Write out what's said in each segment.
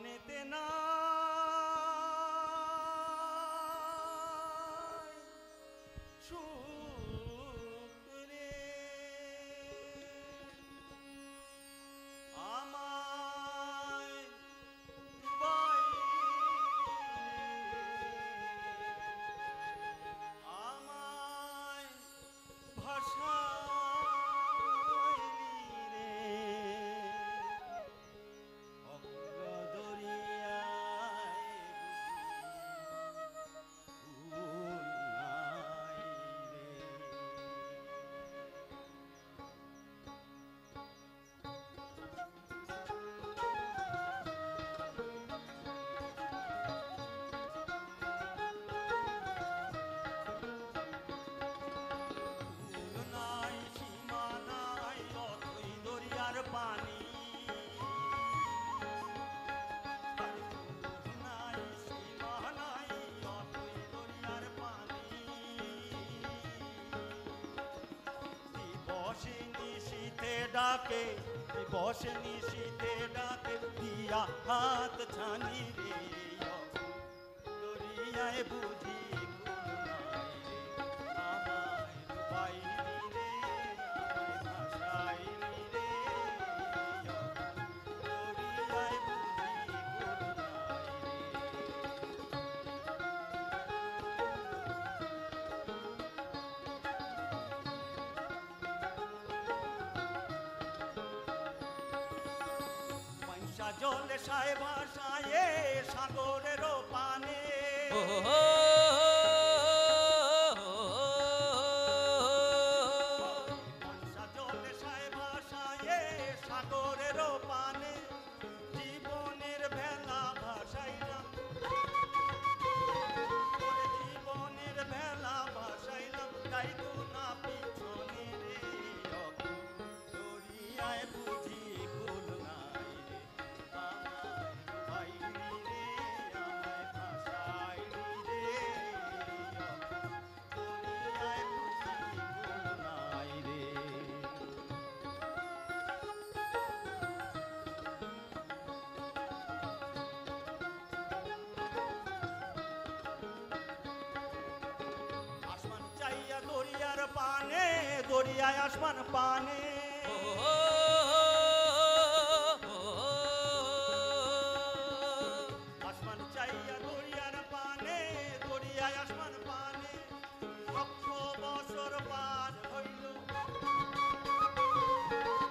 মনেতে না সুখ রে আমায় ডুবাই আমায় ভাষাইলি রে অগ্র দরিয়ায় বুঝি ভুল নাই রে। ফুল নাই সীমা নাই অথই দরিয়ার পানি আর ফুল নাই সীমা নাই অথই দরিয়ার পানি দিবসে নিশীথে ডাকে দিবসে নিশীথে ডাকে দিয়া হাত ছানি রে দরিয়ায় বুঝি ভুল নাই রে আমায় ডুবাইলি রে আমায় ভাসাইলি রে দরিয়ায় বুঝি ভুল নাই রে। পয়সা জলে সায় ভাসায় সাগরেরও পানে পয়সা জলে সায় ভাসায় সাগরেরও পানে জীবনের ভেলা ভাসাইলাম ওরে জীবনের ভেলা ভাসাইলাম গাইতো না পিছনে রে দরিয়ায় বুঝি ভুল নাই রে আমায় ডুবাইলি রে আমায় ভাসাইলি রে দরিয়ায় বুঝি ভুল নাই রে। আসমান চাইয়া দরিয়ার পানে দরিয়ায় আসমান পানে আসমান চাইয়া দরিয়ার পানে দরিয়ায় আসমান পানে লক্ষ বছর পার হইল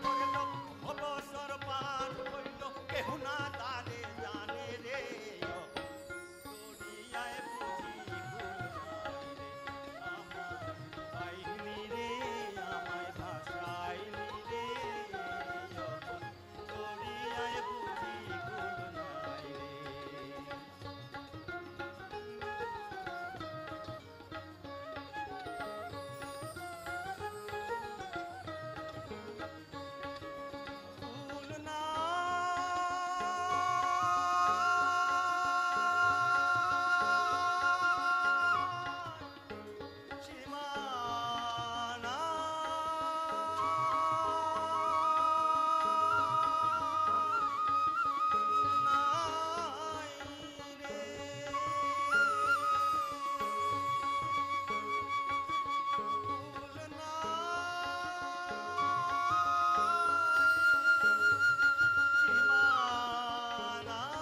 ওরে লক্ষ বছর পার হইল কেহ না তারে জানে রে দরিয়ায় বুঝি ভুল নাই রে আমায় ডুবাইলি রে আমায় ভাসাইলি রে দরিয়ায় বুঝি ভুল নাই রে। ভুল নাই সীমা নাই রে ভুল নাই সীমা নাই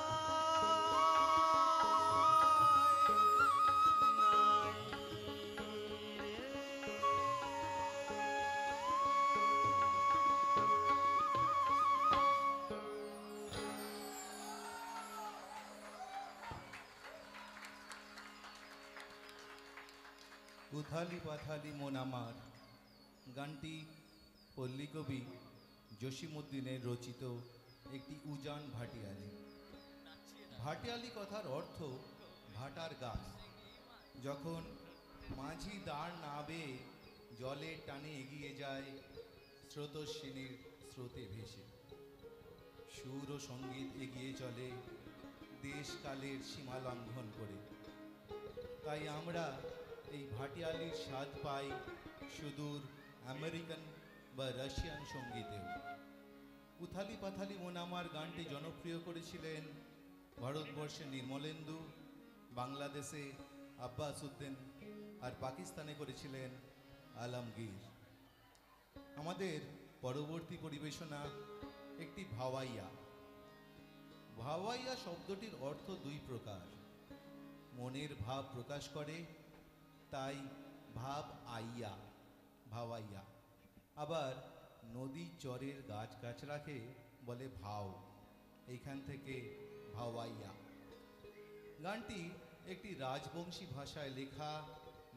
উথালি পাথালি মন আমার গানটি পল্লীকবি জসীমউদ্দিনের রচিত একটি উজান ভাটিয়ালি। ভাটিয়ালি কথার অর্থ ভাটার গাছ। যখন মাঝি দাঁড় না বেয়ে জলের টানে এগিয়ে যায় স্রোতস্বিনীর স্রোতে ভেসে, সুর ও সঙ্গীত এগিয়ে চলে দেশকালের সীমা লঙ্ঘন করে। তাই আমরা এই ভাটিয়ালির স্বাদ পাই সুদূর আমেরিকান বা রাশিয়ান সঙ্গীতেও। উথালি পাথালি মন আমার গানটি জনপ্রিয় করেছিলেন ভারতবর্ষে নির্মলেন্দু, বাংলাদেশে আব্বাস উদ্দিন আর পাকিস্তানে করেছিলেন আলমগীর। আমাদের পরবর্তী পরিবেশনা একটি ভাওয়াইয়া। ভাওয়াইয়া শব্দটির অর্থ দুই প্রকার। মনের ভাব প্রকাশ করে, তাই ভাব আইয়া, ভাওয়াইয়া। আবার নদী চরের গাছগাছড়াকে বলে ভাও, এইখান থেকে ভাওয়াইয়া। গানটি একটি রাজবংশী ভাষায় লেখা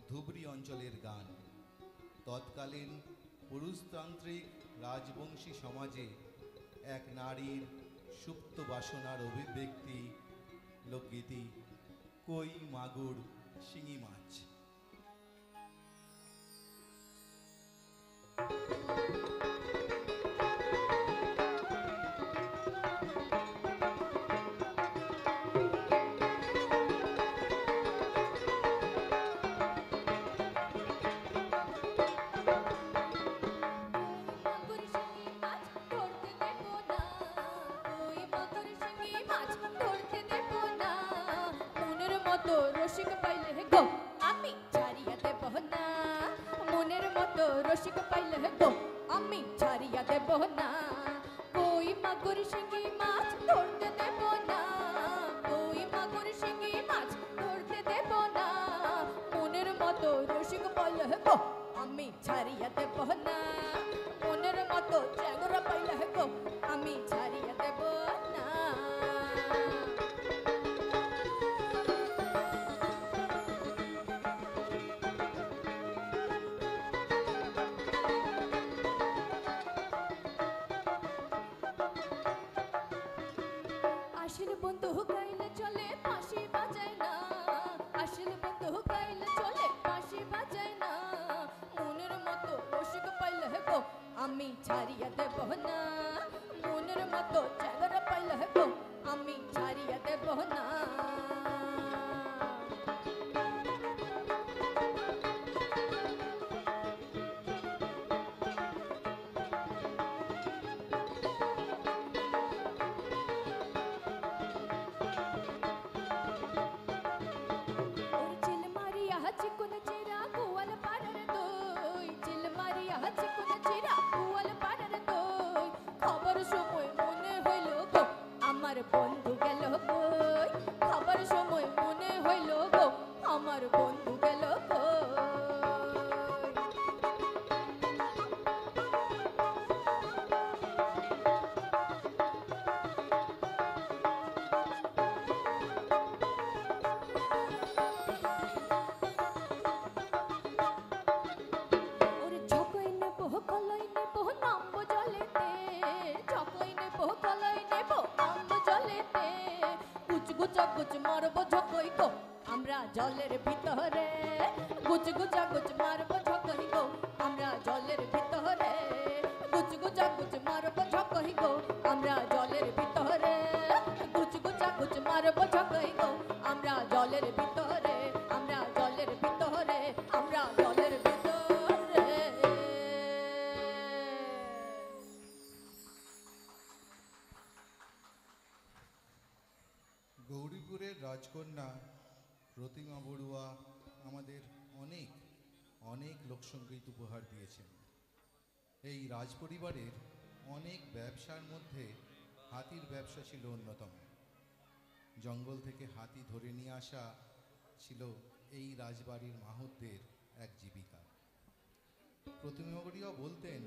ধুবড়ি অঞ্চলের গান। তৎকালীন পুরুষতান্ত্রিক রাজবংশী সমাজে এক নারীর সুপ্ত বাসনার অভিব্যক্তি লোকগীতি কই মাগুর শিঙি মাছ। রসিক পাইলে গো আমি ছাড়িয়া দেব না, মনের মতো রসিক পাইলে গো আমি ছাড়িয়া দেব না। কই মাগুর শিঙি মাছ ধরতে দেব না, কই মাগুর শিঙি মাছ ধরতে দেব না, মনের মতো রসিক পাইলে গো আমি ছাড়িয়া দেব না, মনের মতো চ্যাংরা পাইলে গো আমি ছাড়িয়া দেব না। আসল বন্ধু গাইলে চলে বাঁশি বাজায় না, আসল বন্ধু গাইলে চলে বাঁশি বাজায় না, মনের মতো রসিক পাইলে গো আমি ছাড়িয়া দেব না, মনের মতো চ্যাংরা পাইলে গো আমি ছাড়িয়া দেব না। বন্ধু গেল কই, খাবার সময় মনে হইল গো আমার বন্ধু গেল কই। ওরে ঝকই নেব কলাই নেব নামবো জলেতে, ঝকই নেব কলাই নেব নামবো জলেতে, গুচগুচা গুচ মারবো ঝকই গো আমরা জলের ভিতরে, গুচগুচা গুচ মারবো ঝকই গো আমরা জলের ভিতরে, গুচগুচা গুচ মারবো ঝকই গো আমরা জলের ভিতরে, গুচগুচা গুচ মারবো ঝকই গো আমরা জলের ভিতরে, আমরা জলের ভিতরে, আমরা জলের ভিতরে। গৌরীপুরের রাজকন্যা প্রতিমা বড়ুয়া আমাদের অনেক অনেক লোকসঙ্গীত উপহার দিয়েছেন। এই রাজপরিবারের অনেক ব্যবসার মধ্যে হাতির ব্যবসা ছিল অন্যতম। জঙ্গল থেকে হাতি ধরে নিয়ে আসা ছিল এই রাজবাড়ির মাহুতদের এক জীবিকা। প্রতিমা বড়ুয়া বলতেন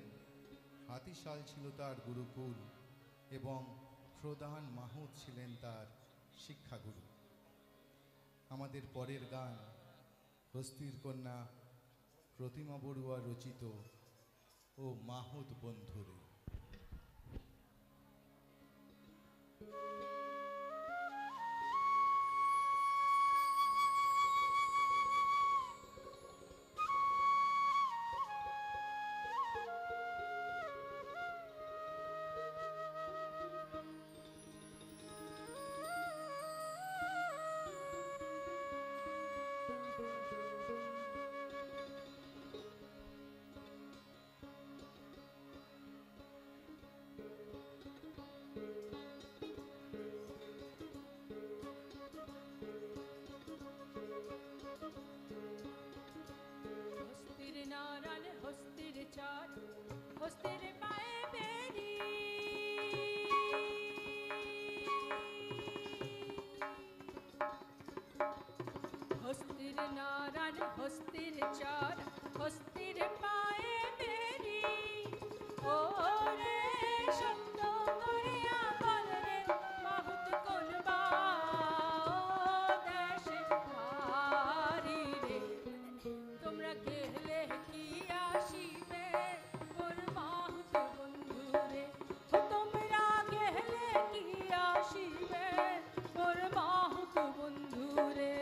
হাতিশাল ছিল তার গুরুকুল এবং প্রধান মাহুত ছিলেন তার শিক্ষাগুরু। আমাদের পরের গান হস্তির কন্যা প্রতিমা বড়ুয়া রচিত ও মাহুত বন্ধুরে। চড়া হস্তির পায়ে দেরি ও রে সত্য করিয়া বল রে মাহুত কোনবা দেশে পারি রে তোমরা গেলে কি আসিবে মোর মাহুত বন্ধু রে তোমরা গেলে কি আসিবে মোর মাহুত বন্ধু রে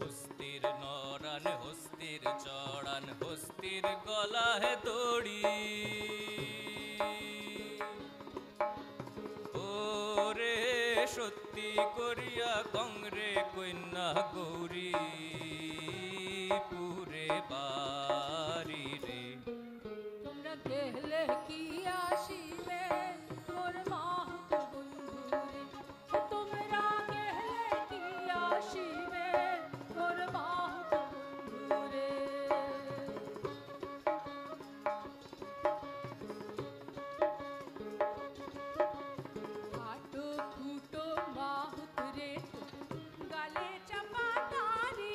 হস্তির নরান হস্তির চড়ান হস্তির গলা হে দড়ি ওরে সত্যি করিয়া কংরে কন্যা গৌরী পুরে বাড়ি রে তোমরা গেলে কি আসিবে মোর মাহুত বন্ধু রে তোমরা গেলে কি আসিবে মোর মাহুত বন্ধু রে খাটো খুটো মাহুত রে গালে চাপা তারি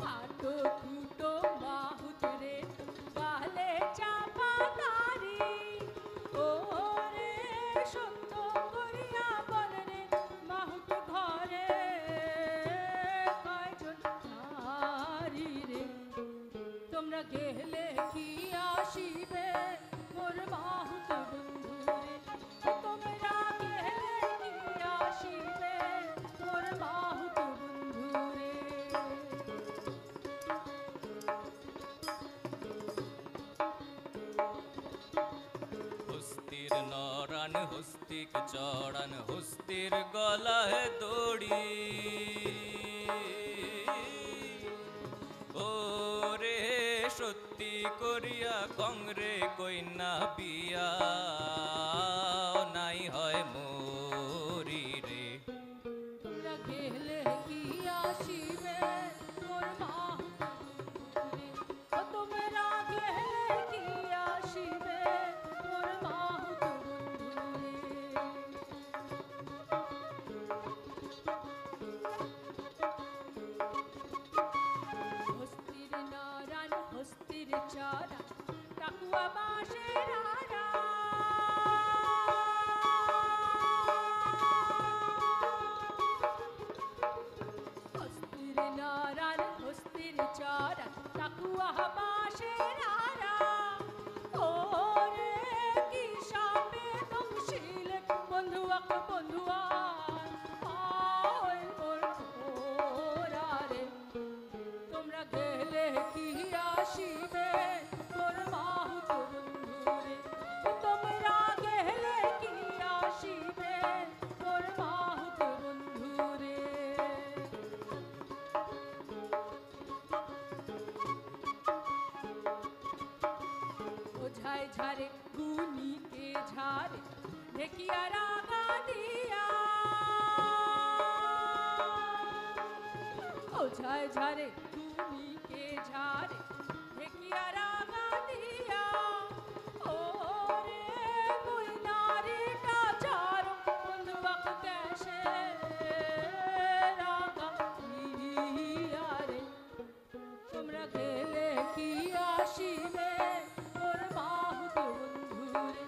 খাটো খুটো মাহুত রে গালে চাপা তারি ও রে সত্য করিয়া বল রে মাহুত ঘরে কয়জন নারী রে তোমরা গেলে কি আসিবে মোর মাহুত বন্ধু রে তোমরা গেলে কি আসিবে মোর মাহুত বন্ধু রে হস্তির নরান হস্তিক চড়ান হস্তির গলা হে দড়ি ওরে সত্যি করিয়া কংরে কইনা বিয়া নাই হয় মরি রে তোমরা গেলে কি আসিবে মোর মাহুত বন্ধু রে তোমরা গেলে কি আসিবে মোর মাহুত বন্ধু রে হস্তির নারায়ণ হস্তির চড়া টাকুয়া বাঁশের আড়া হস্তির নারায়ণ হস্তির চড়া টাকুয়া বাঁশের আড়া ও রে কি সাপে দংশিল বন্ধুয়াক বন্ধুয়া ওরা রে তোমরা গেলে কি আসিবে মোর মাহুত বন্ধু রে তোমরা গেলে কি আসিবে মোর মাহুত বন্ধু রে ওঝায় ঝারে গুনিকে ঝারে ঢেকিয়া রাগা দিয়া ওঝায় ঝারে গুনিকে ঝারে ঢেকিয়া রাগা দিয়া ও রে মুই নারীটা ঝাড়ো বন্ধুয়াক দেশে রাগা দিয়া রে তোমরা গেলে কি আসিবে মোর মাহুত বন্ধু রে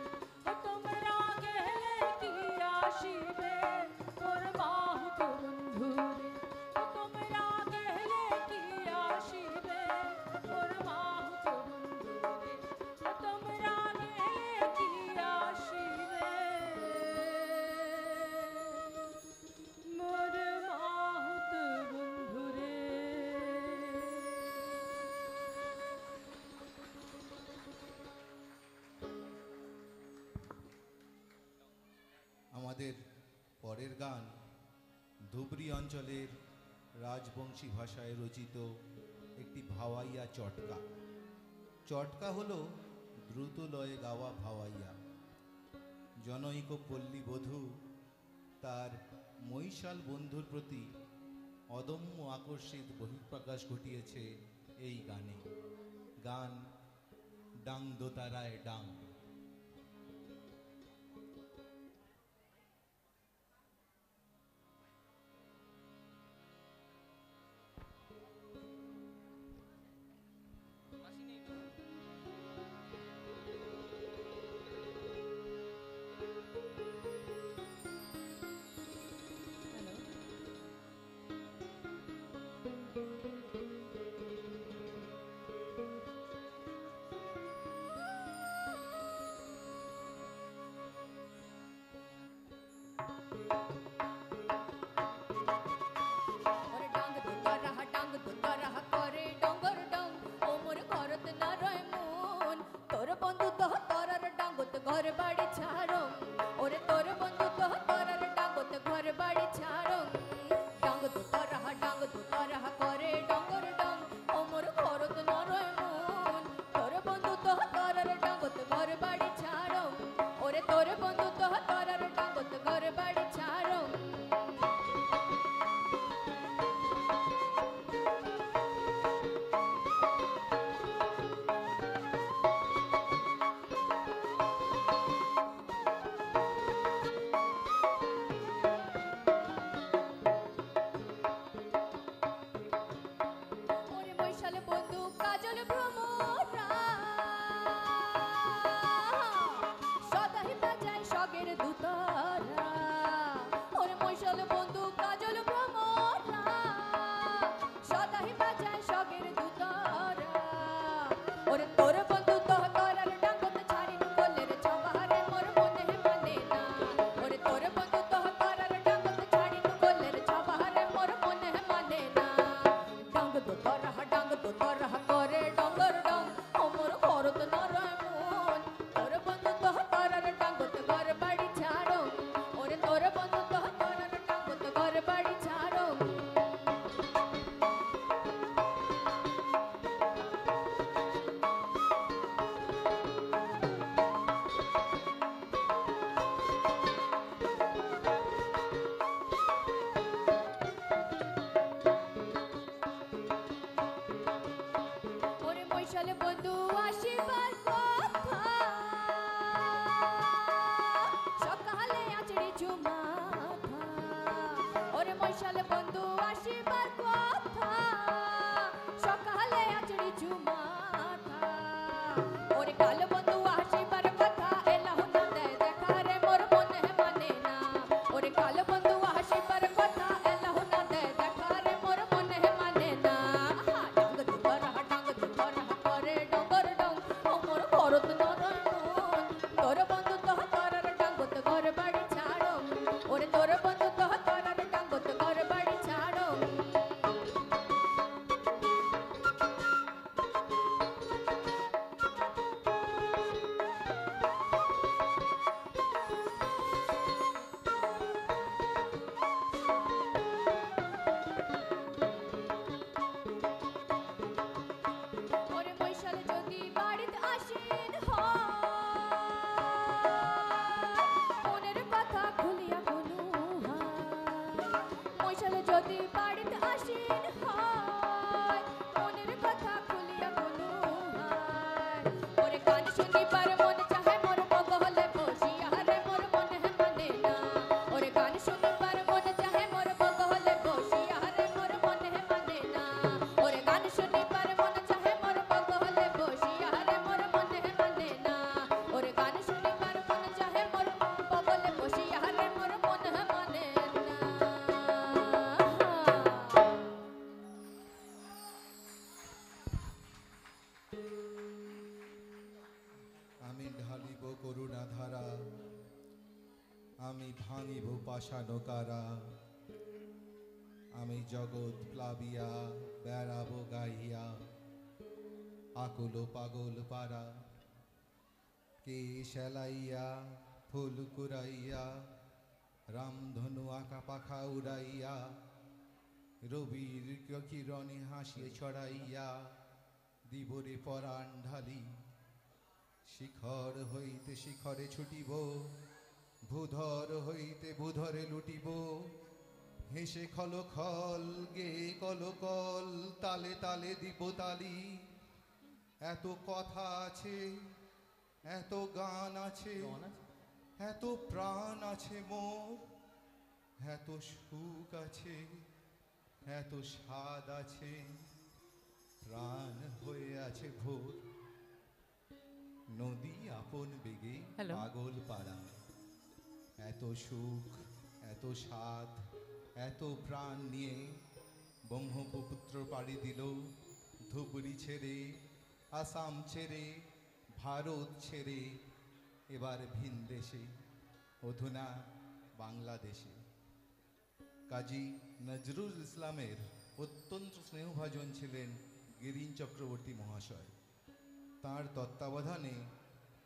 তোমরা গেলে কি আসিবে মোর মাহুত বন্ধু রে তোমরা গেলে কি আসিবে মোর মাহুত বন্ধু রে তোমরা গেলে কি আসিবে মোর মাহুত বন্ধু রে আমাদের পরের গান ধুবড়ি অঞ্চলের রাজবংশী ভাষায় রচিত একটি ভাওয়াইয়া চটকা। চটকা হলো দ্রুত লয়ে গাওয়া ভাওয়াইয়া। জনৈক পল্লী বধূ তার মৈশাল বন্ধুর প্রতি অদম্য আকর্ষিত বহিঃপ্রকাশ ঘটিয়েছে এই গানে। গান ডাং দোতারায় ডাং। ঘর বাড়ি ছাড়ো ওরে তোর বন্ধু তো তোরার ডাঙ্গত ঘর বাড়ি ছাড়ো ডাঙ্গ তো তোরাহা করে ডঙ্গর ডং ওমর ঘরত নরয় মন তোর বন্ধু তো তোরার ডাঙ্গত ঘর বাড়ি ছাড়ো ওরে তোর বন্ধু তো তোরার ডাঙ্গত ঘর বাড়ি ছাড়ো ওরে বৈশালে বন্ধু কাজল ভ্রমরা সদাই বাজায় সগের দুতারা ওরে বৈশালে বন্ধু কাজল ভ্রমরা সদাই বাজায় সগের দুতারা ওরে তোর বন্ধু তো তোরার ডাঙ্গত ছাড়িনু কোলের ছবারে মোর মনে মানে না ওরে তোর বন্ধু তো তোরার ডাঙ্গত ছাড়িনু কোলের ছবারে মোর মনে মানে না ডাঙ্গ তো তোরাহা করে ডঙ্গর ডং ওমর ঘরত নরয় মন তোর বন্ধু তো তোরার ডাঙ্গত ঘর বাড়ি ছাড়ো ওরে তোর বন্ধু তো তোরার ডাঙ্গত ঘর বাড়ি ছাড়ো ওরে বৈশালে বন্ধু আসিবার কথা সকালে আচড়ি ঝুমাথা ওরে বৈশালে বন্ধু আসিবার কথা সকালে আচড়ি ঝুমাথা ওরে কাল বন্ধু আসিবার কথা এলাহ না দেয় দেখা রে মোর মনে মানে না ওরে কাল বন্ধু আসিবার কথা এলাহ না দেয় দেখা রে মোর মনে মানে না ডাঙ্গ তো তোরাহা করে ডঙ্গর ডং ওমর ঘরত নরয় মন তোর বন্ধু তো তোরার ডাঙ্গত ঘর বাড়ি ছাড়ো ওরে তোর বন্ধু তো তোরার ডাঙ্গত ঘর বাড়ি ছাড়ো ওরে বৈশালে যদি বাড়িতে আসেন মনের কথা খুলিয়া কোনো বৈশালে যদি বাড়িতে আসেন মনের কথা খুলিয়া কোনো ওরে গান শুনিবার মন চাহে মোর বগলে বসিয়া রে মোর মনে মানে না ওরে গান শুনিবার মন চাহে মোর বগলে বসিয়া রে মোর মনে মানে না ওরে গান শুনিবার মন চাহে মোর বগলে বসিয়া রে মোর মনে মানে না ওরে গান শুনিবার মন চাহে মোর বগলে বসিয়া রে মোর মনে মানে না আমি ঢালিব করুণা ধারা আমি ভাঙিব পাষাণ কারা আমি জগৎ প্লাবিয়া বেড়াবো গাইয়া আকুল পাগল পারা কে সেলাইয়া ফুল কুড়াইয়া রামধনু আঁকা পাখা উড়াইয়া রবির কিরণে হাসিয়ে ছড়াইয়া দিবরে পরাণ ঢালি শিখর হইতে শিখরে ছুটিব ভূধর হইতে ভূধরে লুটিব হেসে খল খল গে কল কল তালে তালে দিব তালি এত কথা আছে এত গান আছে এত প্রাণ আছে মোর এত সুখ আছে এত স্বাদ আছে প্রাণ হয়ে আছে ভোর নদী আপন বেগে Hello. পাগল পাড়া এত সুখ এত স্বাদ এত প্রাণ নিয়ে ব্রহ্মপুত্র পাড়ি দিল ধুবুরি ছেড়ে আসাম ছেড়ে ভারত ছেড়ে এবার ভিন দেশে অধুনা বাংলাদেশে কাজী নজরুল ইসলামের অত্যন্ত স্নেহভাজন ছিলেন গিরিন চক্রবর্তী মহাশয়। তাঁর তত্ত্বাবধানে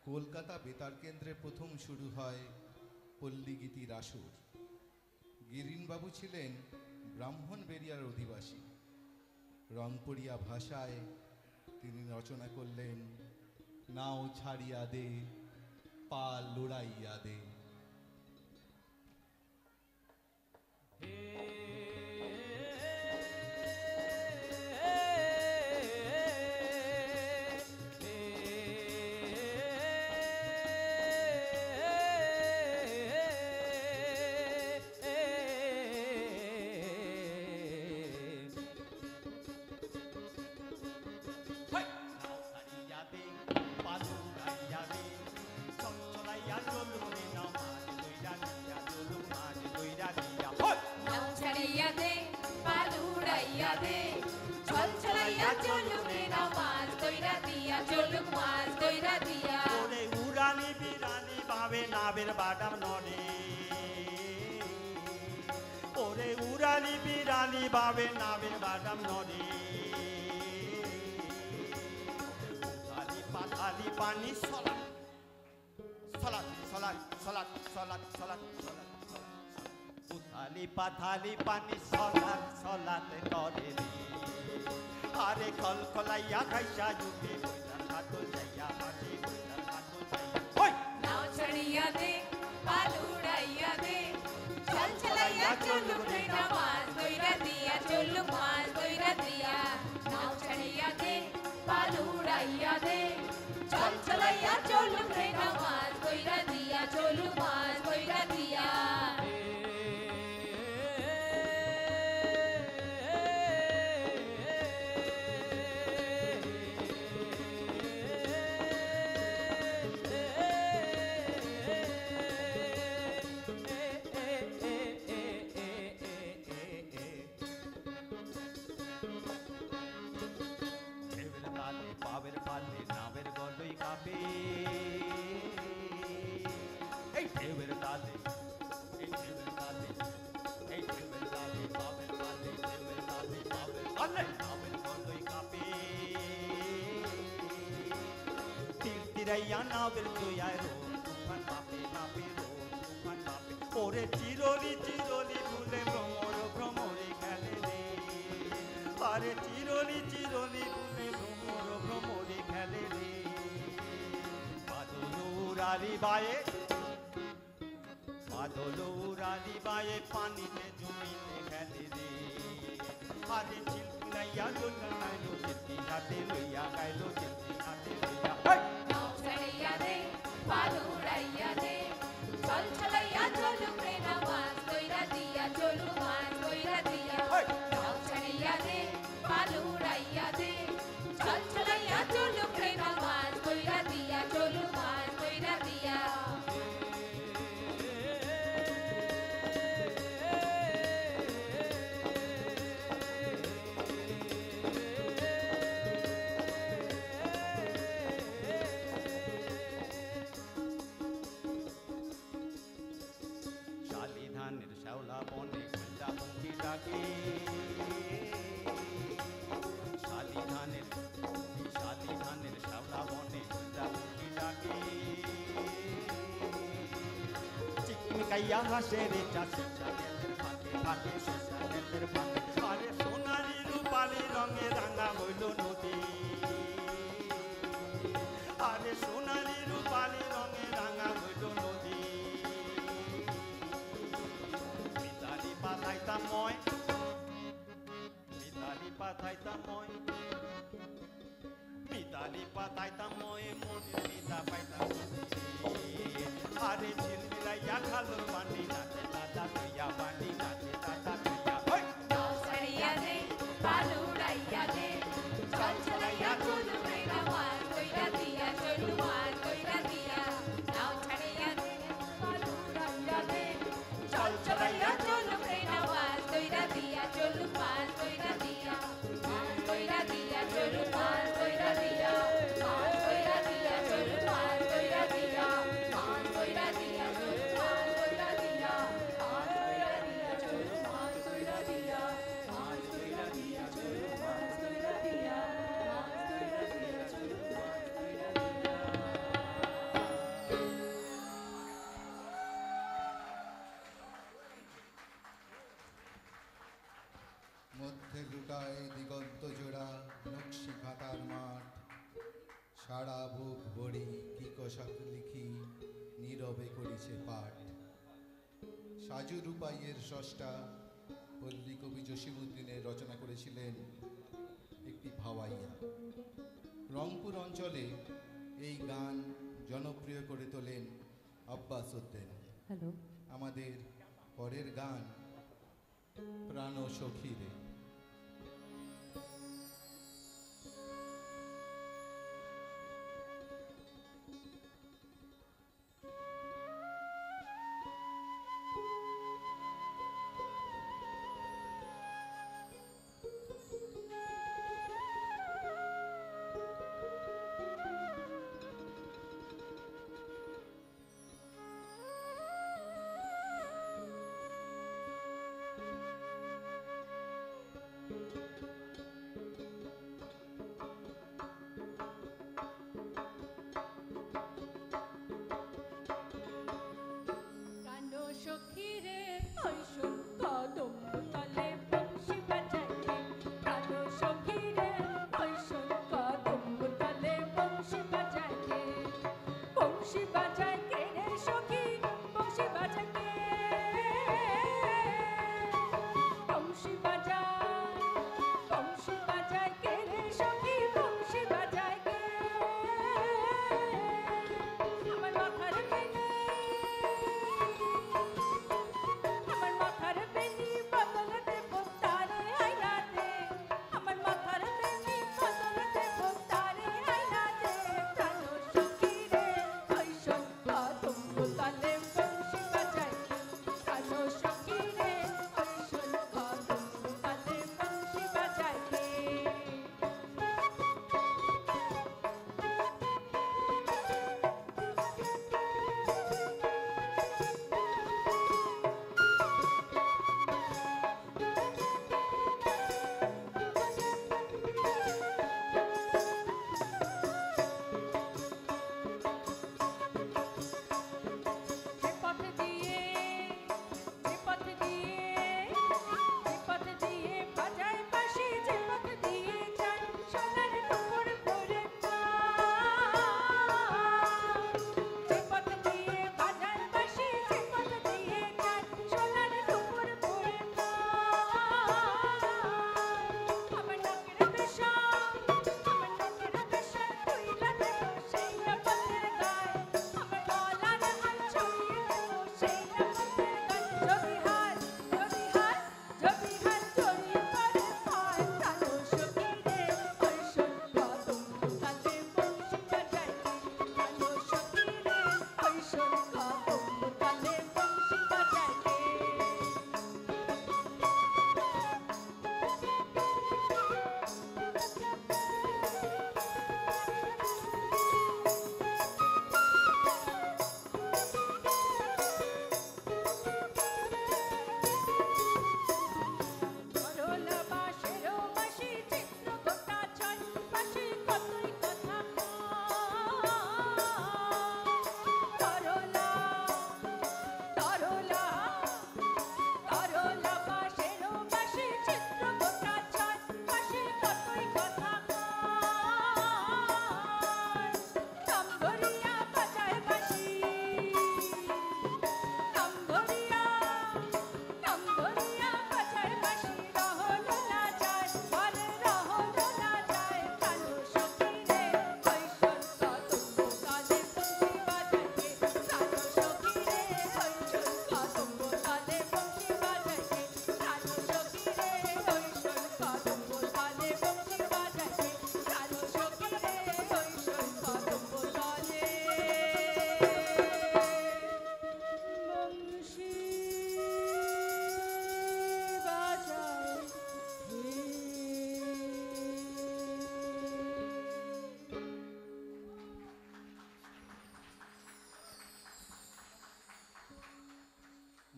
কলকাতা বেতার কেন্দ্রে প্রথম শুরু হয় পল্লীগীতির আসর। গিরিনবাবু ছিলেন ব্রাহ্মণবেড়িয়ার অধিবাসী। রংপুরিয়া ভাষায় তিনি রচনা করলেন নাও ছাড়িয়া দে, পা লুড়াইয়া দে। নাও ছাড়িয়া দে, পা লুড়াইয়া দে, ছল ছলাইয়া চলুক রে নাও মাছ দইরা দিয়া, চলুক মাছ দইরা দিয়া। ওরে উড়ানি বিরানি ভাবে নাবের বাদাম নড়ে, ওরে উড়ানি বিরানি ভাবে নাবের বাদাম নড়ে। উথালি পাথালি পানি সলাট সলাট সলাট সলাট সলাট সলাট সলাট সলাট। উথালি পাথালি পানি সলাট সলাট করে রে, আরে খলখলাইয়া খাইসা জুটে বইলার হাতল যাইয়া হাতে বইলার হাতল যাইয়া। ওই নাও ছাড়িয়া দে, পা লুড়াইয়া দে, ছল ছলাইয়া চলুক রে নাও মাছ দইরা দিয়া, চলুক মাছ দইরা দিয়া। নাও ছাড়িয়া দে, পা লুড়াইয়া দে, ছল ছলাইয়া চলুক রে নাও মাছ দইরা দিয়া, চলুক মাছ দইরা দিয়া। ঢেউয়ের তালে পাবের পালে নাবের গলই কাঁপে, এই ঢেউয়ের তালে, এই ঢেউয়ের তালে, এই ঢেউয়ের তালে পাবের পালে, ঢেউয়ের তালে পাবের পালে নাবের গলই কাঁপে। তীর তীরাইয়া নাবের জয়ায় রোদ তুফান মাপে মাপে রোদ তুফান মাপে। ওরে চিরলি চিরলি ভুলে ভ্রমর ভ্রমরে খেলে রে, আরে চিরলি চিরলি ভুলে ভ্রমর ভ্রমরে খেলে রে। বাদল উড়ালি বায়ে, বাদল উড়ালি বায়ে পানিতে জমিতে খেলে রে, আরে ঝিলমিলাইয়া দোলনা গাইলো চিলকি হাতে লইয়া, গাইলো চিলকি হাতে লইয়া। নাও ছাড়িয়া দে, পা লুড়াইয়া দে, ছল ছলাইয়া চলুক রে নাও মাছ দইরা দিয়া, চলুক মাছ দইরা দিয়া। নাও ছাড়িয়া দে, পা লুড়াইয়া দে, ছল ছলাইয়া চলুক রে নাও মাছ দইরা দিয়া, চলুক মাছ দইরা দিয়া। শালি ধানের শ্যাওলা বনে কুল্লা পঙ্খি ডাকে, শালি ধানের শ্যাওলা বনে কুল্লা পঙ্খি ডাকে। চিকমিকাইয়া হাসে রে চাষি চাঁদের ফাঁকে ফাঁকে, চাঁদের ফাঁকে। আরে সোনালি রূপালি রঙে রাঙা হইল নদী, আরে সোনালি রূপালি রঙে রাঙা হইল নদী। মিতালি পাতাইতাম মই, মিতালি পাতাইতাম মই, মিতালি পাতাইতাম মই, মনে মিতা পাইতাম রে। আরে ঝিলমিলাইয়া খালুর পানি নাচে দাদা তুইয়া, পানি নাচে দাদা তুইয়া। ওই নাও ছাড়িয়া দে, পা লুড়াইয়া দে, ছল ছলাইয়া চলুক রে নাও মাছ দইরা দিয়া, চলুক মাছ দইরা দিয়া। নাও ছাড়িয়া দে, পা লুড়াইয়া দে, ছল ছলাইয়া চলুক রে নাও মাছ দইরা দিয়া, চলুক মাছ দইরা দিয়া। মাছ দইরা দিয়া, চলুক মাছ দইরা দিয়া, মাছ দইরা দিয়া, চলুক মাছ দইরা দিয়া, মাছ দইরা দিয়া, চলুক মাছ দইরা দিয়া, মাছ দইরা দিয়া, চলুক সারা বুক বড়ি কি কষাক লিখি নীরবে করিছে পাঠ। সাজু রূপাইয়ের স্রষ্টা পল্লী কবি জসিমউদ্দিনের রচনা করেছিলেন একটি ভাওয়াইয়া। রংপুর অঞ্চলে এই গান জনপ্রিয় করে তোলেন আব্বাস উদ্দিন। হ্যালো, আমাদের পরের গান প্রাণ সখী রে।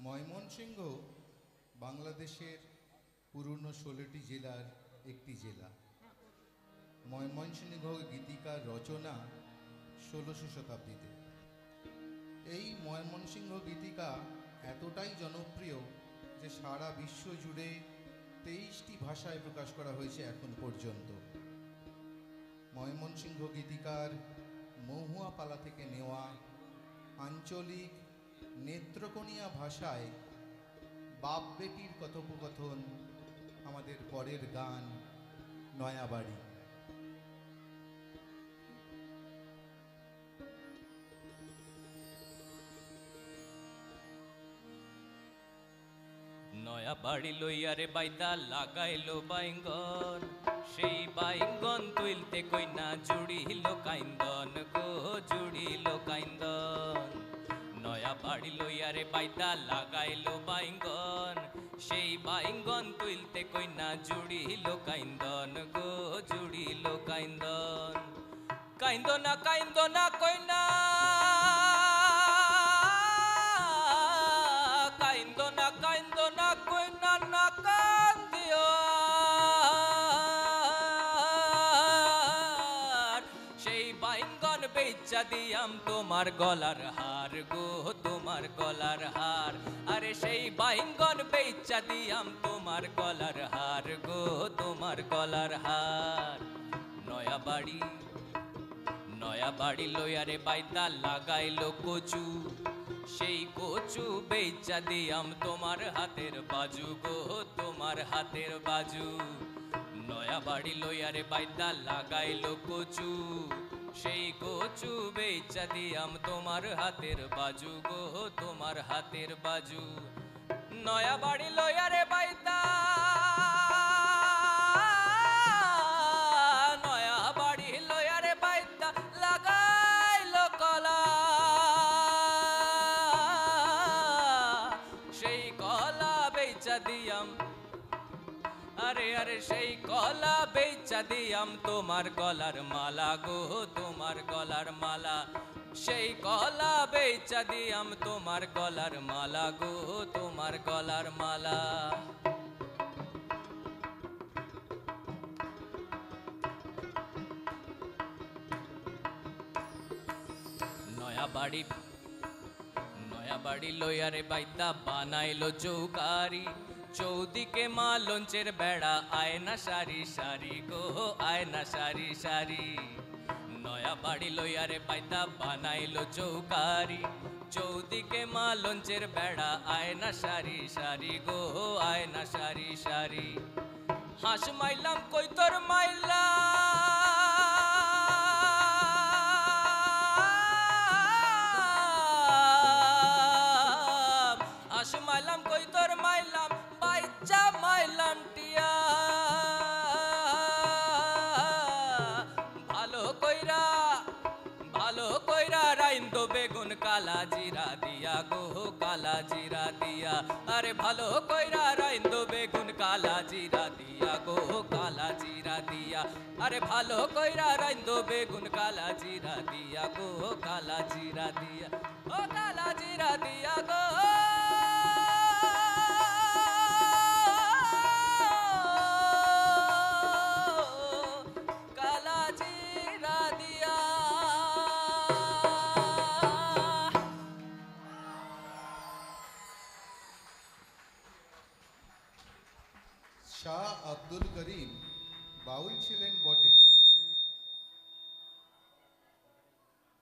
ময়মনসিংহ বাংলাদেশের পুরনো 16টি জেলার একটি জেলা। ময়মনসিংহ গীতিকার রচনা 16শো শতাব্দীতে। এই ময়মনসিংহ গীতিকা এতটাই জনপ্রিয় যে সারা বিশ্ব জুড়ে 23টি ভাষায় প্রকাশ করা হয়েছে এখন পর্যন্ত। ময়মনসিংহ ময়মনসিংহ গীতিকার মহুয়া পালা থেকে নেওয়া আঞ্চলিক নেত্রকোণিয়া ভাষায় বাপ বেটির কথোপকথন আমাদের পরের গান নয়াবাড়ি। নয়া বাড়ি লইয়ারে বাইদা লাগাইলো বাইঙ্গন, সেই বাইঙ্গন তুইলতে কইনা জুড়িল কাইন্দন গো, জুড়িল কাইন্দন। নয়া বাড়ি লইয়ারে বাইদা লাগাইলো বাইঙ্গন, সেই বাইঙ্গন তুইলতে কইনা জুড়িল কাইন্দন গো, জুড়িল কাইন্দন। কাইন্দনা কাইন্দনা কইনা, কাইন্দনা কাইন্দনা কইনা না কান্দিও, সেই বাইঙ্গন বেচা দিয়াম তোমার গলার হার গো, তোমার গলার হার। আরে সেই বাইঙ্গন বেচা দিয়াম তোমার গলার হার গো, তোমার গলার হার। নয়া বাড়ি, নয়া বাড়ি লইয়ারে বাইদা লাগাইলো কচু, সেই কচু বেচা দিয়াম তোমার হাতের বাজু গো, তোমার হাতের বাজু। নয়া বাড়ি লইয়ারে বাইদা লাগাইলো কচু, সেই কচু বেচা দিয়াম তোমার হাতের বাজু গো, তোমার হাতের বাজু। নয়া বাড়ি লইয়ারে বাইদা, নয়া বাড়ি লইয়ারে বাইদা লাগাইলো কলা, সেই কলা বেচা দিয়াম, আরে আরে সেই কলা বেচা দিয়াম তোমার গলার মালা গো, তোমার গলার মালা। সেই কলা বেচা দিয়াম তোমার গলার মালা গো, তোমার গলার মালা। নয়া বাড়ি, নয়া বাড়ি লইয়ারে বাইদা বানাইলো চৌকারি, চৌদিকে মা লঞ্চের বেড়া, আয়না সারি সারি গো, আয়না সারি সারি। নয়া বাড়ি লইয়ারে বাইদা বানাইলো চৌকারি, চৌদিকে মা লঞ্চের বেড়া, আয়না সারি সারি গো, আয়না সারি সারি। হাঁস মাইলাম কই তোর মাইলা, হাঁস মাইলাম কই তোর মাইলাম, বাইচা মাইলাম টিয়া। ভালো কইরা, ভালো কইরা রাইন্দো বেগুন কালা জিরা দিয়া গো, কালা জিরা দিয়া। আরে ভালো কইরা রাইন্দো বেগুন কালা জিরা দিয়া গো, কালা জিরা দিয়া। আরে ভালো কইরা রাইন্দো বেগুন কালা জিরা দিয়া গো, কালা জিরা দিয়া, ও কালা জিরা দিয়া গো। কালা জিরা দিয়া। শাহ আব্দুল করিম বাউল ছিলেন বটে,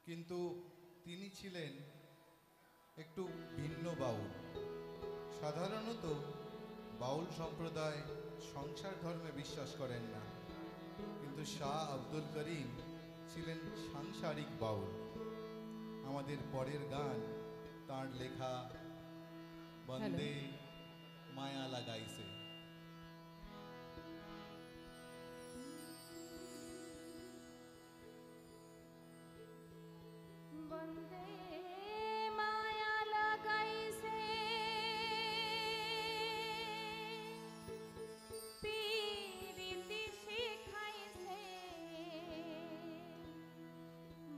কিন্তু তিনি ছিলেন একটু ভিন্ন বাউল। সাধারণত বাউল সম্প্রদায় সংসার ধর্মে বিশ্বাস করেন না, কিন্তু শাহ আব্দুল করিম ছিলেন সাংসারিক বাউল। আমাদের পরের গান তাঁর লেখা বন্দে মায়া লাগাইছে। বন্দে মায়া লাগাইছে, পীরিতি শিখাইছে।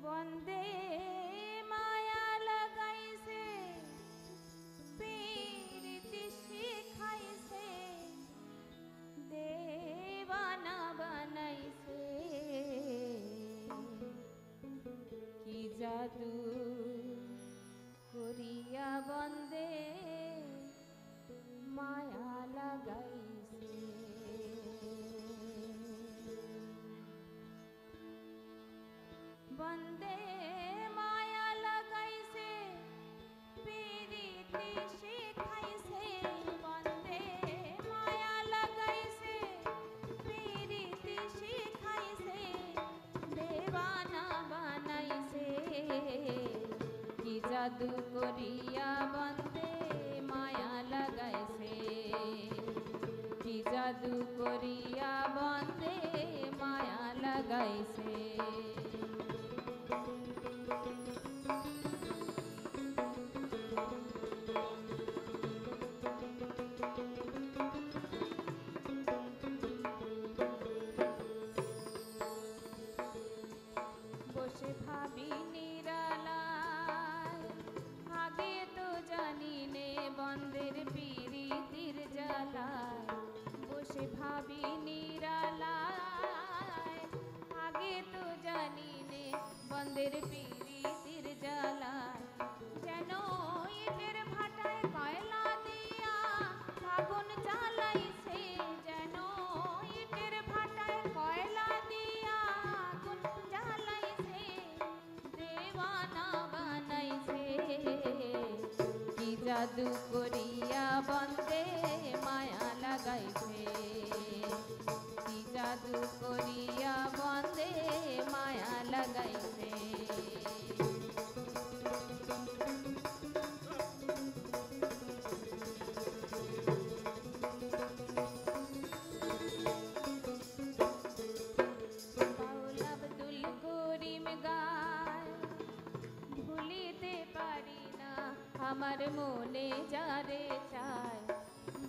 বন্দে মায়া লাগাইছে, পীরিতি শিখাইছে। দেবানা বানাইছে, কি জাদু করিয়া বন্দে মায়া লাগাইছে। বন্দে মায়া লাগাইছে পিরিতি শিখাইছে বন্দে মায়া লাগাইছে পিরিতি শিখাইছে দেওয়ানা বানাইছে কি জাদু করিয়া বন্দে মায়া লাগাইছে কি জাদু করিয়া বন্দে মায়া লাগাইছে বসে ভাবি নিরালায় আগে তো জানি নে বন্দের পিরিতির জ্বালায় বসে ভাবি নিরালায় আগে তো জানি নে বন্দের পিরিতির জ্বালায় যেন ইটের ভাটায় কয়লা দিয়া আগুন জ্বালাইছে যেন ইটের ভাটায় কয়লা দিয়া আগুন জ্বালাইছে দেওয়ানা বানাইছে কি জাদু করিয়া বন্দে মায়া লাগাইছে কি জাদু করিয়া বন্দে মায়া লাগাইছে বাউল আব্দুল করিম গায় ভুলিতে পারি না আমার মনে যারে চায়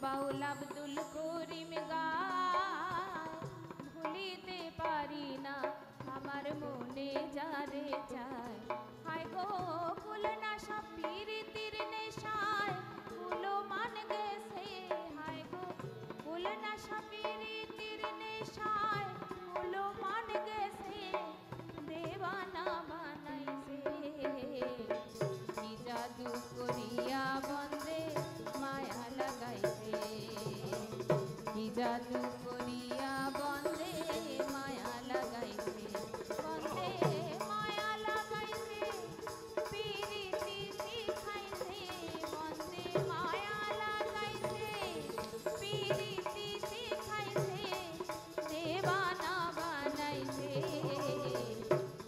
বাউল আব্দুল করিম গায় ভুলিতে পারি না আমার মনে যারে চায় হায় গো কুল না সব পিরিতির নেশায় কুলো মান গেছে হায় গো কুল না সব পিরিতির নেশায় কুলো মান গেছে দেওয়ানা বানাইছে কি জাদু করিয়া বন্দে মায়া লাগাইছে কি জাদু করিয়া বন্দে মায়া লাগাইছে বন্দে মায়া লাগাইছে পিরিতি শিখাইছে বন্দে মায়া লাগাইছে পিরিতি শিখাইছে দেওয়ানা বানাইছে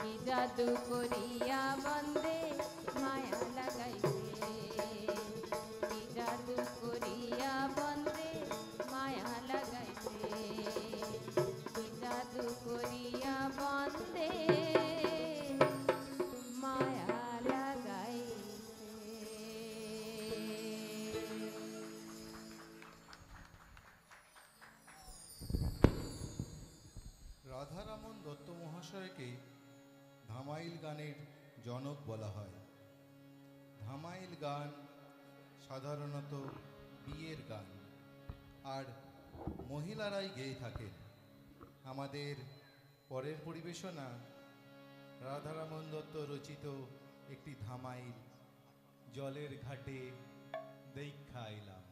কি জাদু করিয়া বন্দে মায়া লাগাইছে কি জাদু করিয়া বন্দে মায়া লাগাইছে কি জাদু করিয়া বন্দে মায়া লাগাইছে রাধারামন দত্ত মহাশয়কে ধামাইল গানের জনক বলা হয়। ধামাইল গান সাধারণত বিয়ের গান, আর মহিলারাই গেয়ে থাকেন। আমাদের পরের পরিবেশনা রাধারামন দত্ত রচিত একটি ধামাইল, জলের ঘাটে দেইখা আইলাম।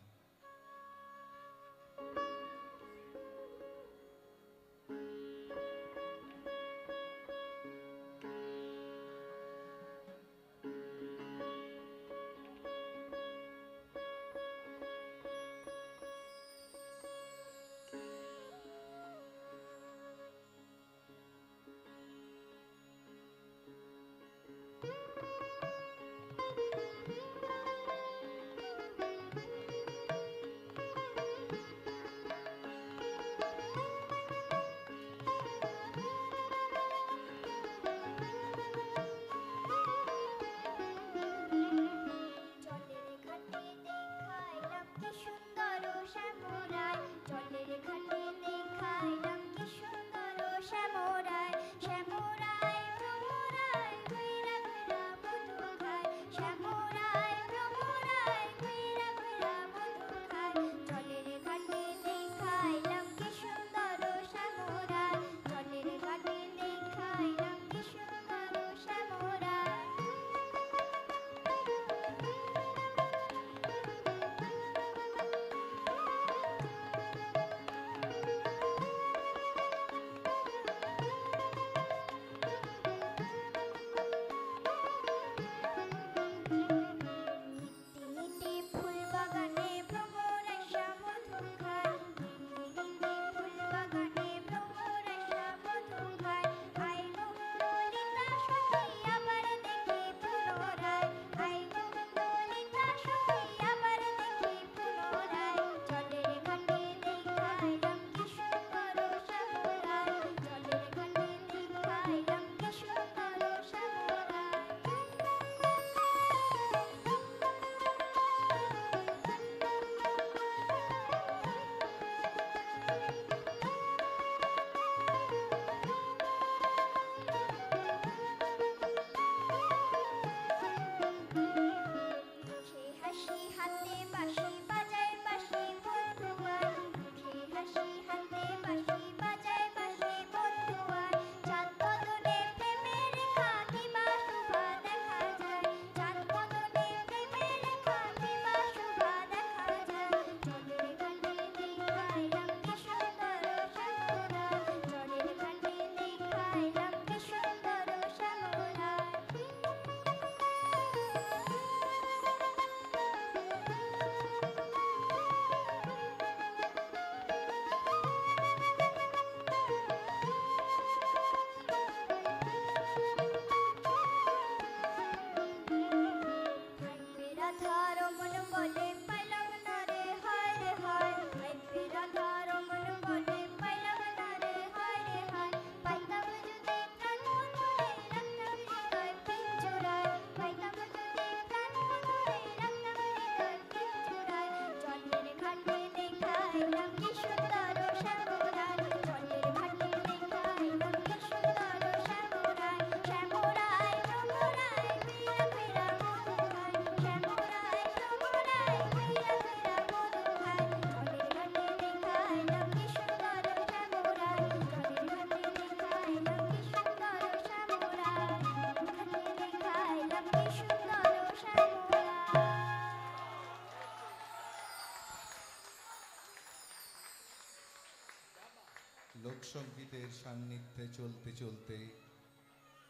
সান্নিধ্যে চলতে চলতে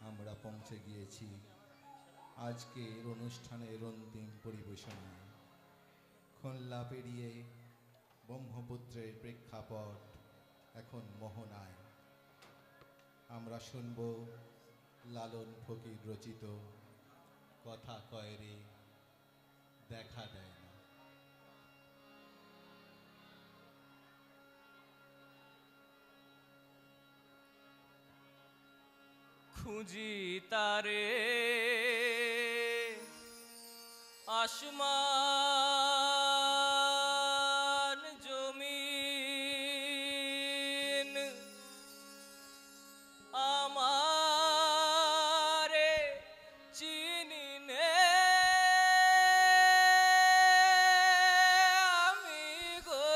আমরা পৌঁছে গিয়েছি আজকের অনুষ্ঠানের অন্তিম পরিবেশনায়। খুলনা পেরিয়ে ব্রহ্মপুত্রের প্রেক্ষাপট এখন মোহনায়। আমরা শুনব লালন ফকির রচিত কথা কয় রে দেখা দেয় না। খুঁজি তারে আসমান জমিন, আমারে চিনি নে আমি গো।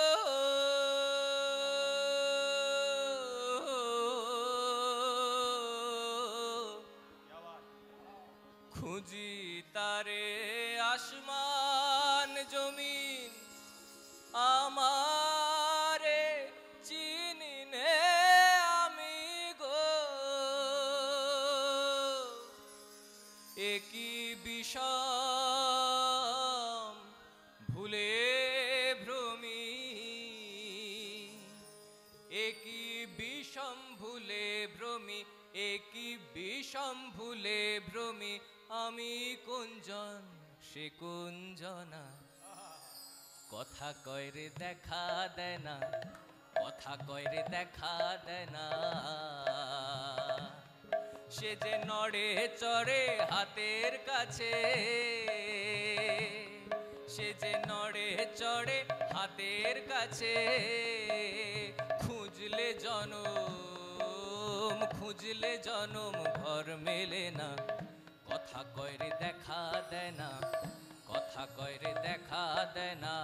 খুঁজি তারে আসমান জমিন, আমারে চিনি নে আমি গো। একই বিষম ভুলে ভ্রমি, একই বিষম ভুলে ভ্রমি, একই বিষম ভুলে ভ্রমি। আমি কোনজন সে কোনজনা, কথা কয় রে দেখা দেয় না, কথা কয় রে দেখা দেয় না। সে যে নড়ে চড়ে হাতের কাছে, সে যে নড়ে চড়ে হাতের কাছে। খুঁজলে জনম, খুঁজলে জনম ঘর মেলে না, কথা কয় রে দেখা দেয় না, কথা কয় রে দেখা দেয় না।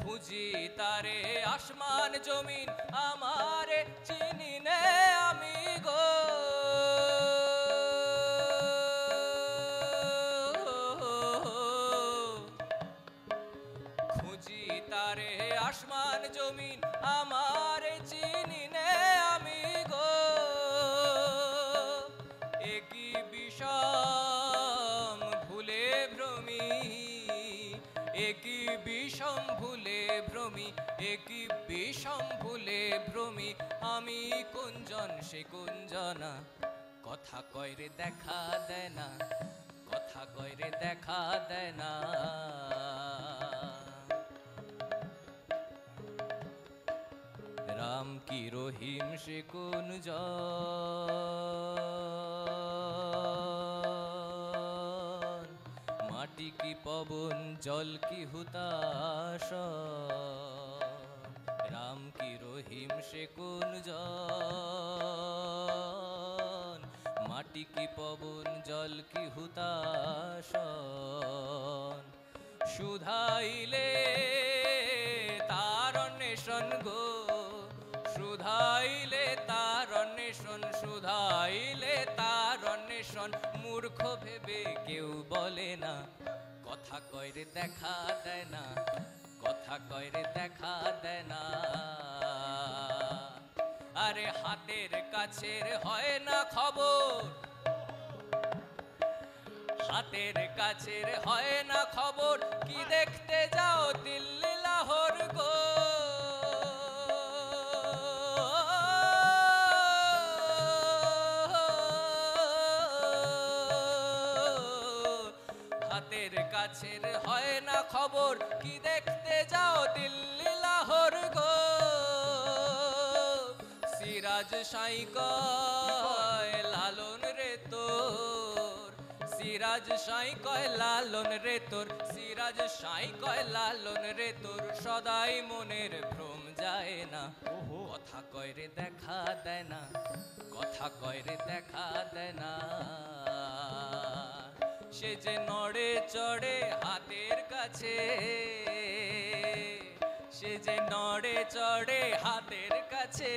খুঁজি তারে আসমান জমিন, আমারে চিনি নে আমি গো। খুঁজি তারে আসমান জমিন, আমারে চিনি নে আমি গো। একই বিষম ভুলে ভ্রমি, একই বিষম ভুলে ভ্রমি, একই বিষম ভুলে ভ্রমি। আমি কোনজন সে কোনজনা, কথা কয় রে দেখা দেয় না, কথা কয় রে দেখা দেয় না। রাম কি রহিম সে কোনজন, মাটি কি পবন জল কি হুতাশ। রাম কি রহিম সে কোনজন, মাটি কি পবন জল কি হুতাশ। শুধাইলে তার অন্বেষণ গো, শুধাইলে তার অন্বেষণ, শুধাইলে তার অন্বেষণ। মূর্খ ভেবে কেউ বলে না, কথা কয় রে দেখা দেয় না, কথা কয় রে দেখা দেয় না। আরে হাতের কাছের হয় না খবর, হাতের কাছের হয় না খবর। কি দেখতে যাও দিল্লি লাহোর গো। হাতের কাছের হয় না খবর, কি দেখতে যাও দিল্লি লাহোর গো। সিরাজ সাই কয় লালন রে তোর, সিরাজ সাই কয় লালন রে তোর, সিরাজ সাই কয় লালন রে তোর। সদাই মনের ভ্রম যায় না, কথা কয় রে দেখা দেয় না, কথা কয় রে দেখা দেয় না। সে যে নড়ে চড়ে হাতের কাছে, সে যে নড়ে চড়ে হাতের কাছে।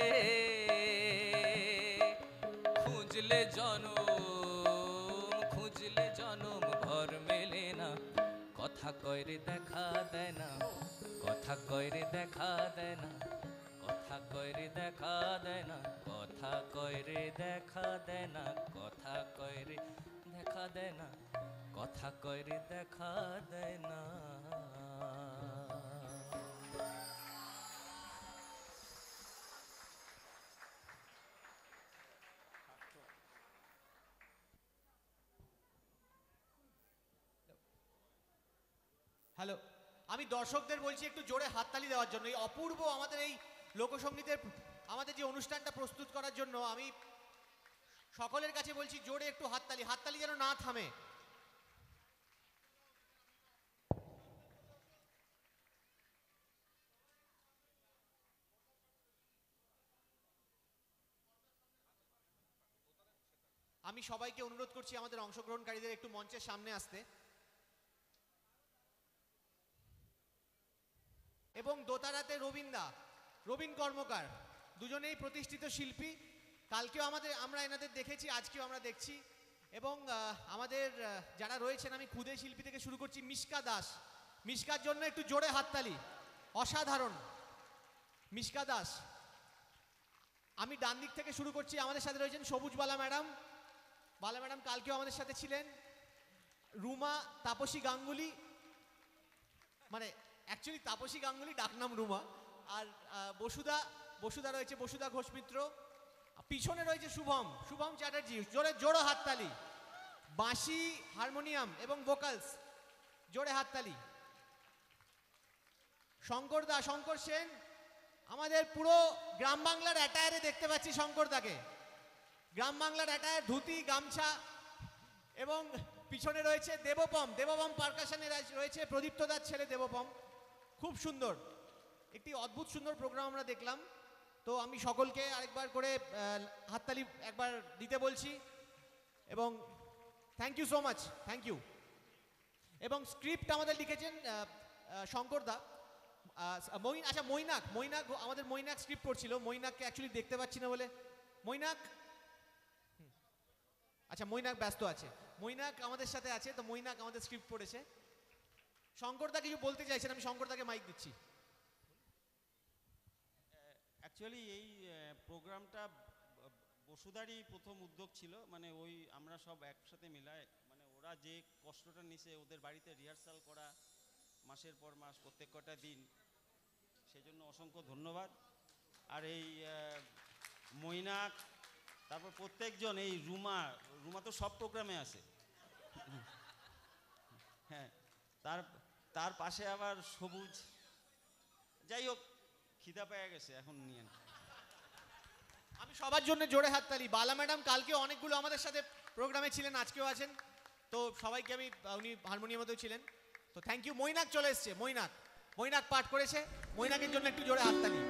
খুঁজলে জনম, খুঁজলে জনম ঘর মেলে না, কথা কয় রে দেখা দেয় না, কথা কয় রে দেখা দেয় না, কথা কইরে দেখা দেয় না, কথা কইরে দেখা দেয় না, কথা কইরে দেখা দেয় না, কথা কইরে দেখা দেয় না। হ্যালো, আমি দর্শকদের বলছি একটু জোরে হাততালি দেওয়ার জন্য। এই অপূর্ব আমাদের এই লোকসঙ্গীতের আমাদের যে অনুষ্ঠানটা প্রস্তুত করার জন্য আমি সকলের কাছে বলছি জোরে একটু হাততালি, হাততালি যেন না থামে। আমি সবাইকে অনুরোধ করছি আমাদের অংশগ্রহণকারীদের একটু মঞ্চের সামনে আসতে, এবং দোতারাতে রবীন কর্মকার দুজনেই প্রতিষ্ঠিত শিল্পী। কালকেও আমরা এনাদের দেখেছি, আজকেও আমরা দেখছি। এবং আমাদের যারা রয়েছেন, আমি ক্ষুদে শিল্পী থেকে শুরু করছি মিশকা দাস। মিশকার জন্য একটু জোরে হাততালি, অসাধারণ মিশকা দাস। আমি ডান দিক থেকে শুরু করছি, আমাদের সাথে রয়েছেন সবুজ বালা ম্যাডাম। বালা ম্যাডাম কালকেও আমাদের সাথে ছিলেন। রুমা তাপসী গাঙ্গুলি, মানে অ্যাকচুয়ালি তাপসী গাঙ্গুলি, ডাকনাম রুমা। আর বসুদা রয়েছে, বসুদা ঘোষ মিত্র। পিছনে রয়েছে শুভম চ্যাটার্জি, জোরে হাততালি। বাঁশি, হারমোনিয়াম এবং ভোকালস, জোরে হাততালি। শঙ্কর সেন, আমাদের পুরো গ্রাম বাংলার অ্যাটায়ারে দেখতে পাচ্ছি শঙ্করদাকে। গ্রাম বাংলার অ্যাটায়ার, ধুতি, গামছা। এবং পিছনে রয়েছে দেবপম পারকাশনে রয়েছে প্রদীপ্ত দাস ছেলে দেবপম। খুব সুন্দর একটি অদ্ভুত সুন্দর প্রোগ্রাম আমরা দেখলাম। তো আমি সকলকে আরেকবার করে হাততালি একবার দিতে বলছি, এবং thank you so much, thank you. এবং স্ক্রিপ্ট আমাদের লিখেছেন শঙ্করদা। আচ্ছা মৈনাক আমাদের মৈনাক স্ক্রিপ্ট পড়ছিল। মৈনাককে অ্যাকচুয়ালি দেখতে পাচ্ছি না বলে, আচ্ছা মৈনাক ব্যস্ত আছে। মৈনাক আমাদের সাথে আছে, তো মৈনাক আমাদের স্ক্রিপ্ট পড়েছে। শঙ্করদা কিছু বলতে চাইছেন, আমি শঙ্করদাকে মাইক দিচ্ছি। অ্যাকচুয়ালি এই প্রোগ্রামটা বসুদারই প্রথম উদ্যোগ ছিল। মানে আমরা সব একসাথে মিলায়, মানে ওরা যে কষ্টটা নিছে, ওদের বাড়িতে রিহার্সাল করা মাসের পর মাস, প্রত্যেক কটা দিন, সেজন্য অসংখ্য ধন্যবাদ। আর এই মৈনাক, তারপর প্রত্যেকজন, এই রুমা তো সব প্রোগ্রামে আসে। হ্যাঁ, তার পাশে আবার সবুজ। যাই হোক, খিদা পেয়ে গেছে, এখন নিয়ে। আমি সবার জন্য জোরে হাততালি। বালা ম্যাডাম কালকে অনেকগুলো আমাদের সাথে প্রোগ্রামে ছিলেন, আজকেও আছেন। তো সবাইকে উনি হারমোনিয়ামেতেও ছিলেন। তো থ্যাংক ইউ। মৈনাক চলে এসছে, মৈনাক পাঠ করেছে। মৈনাকের জন্য একটু জোরে হাততালি।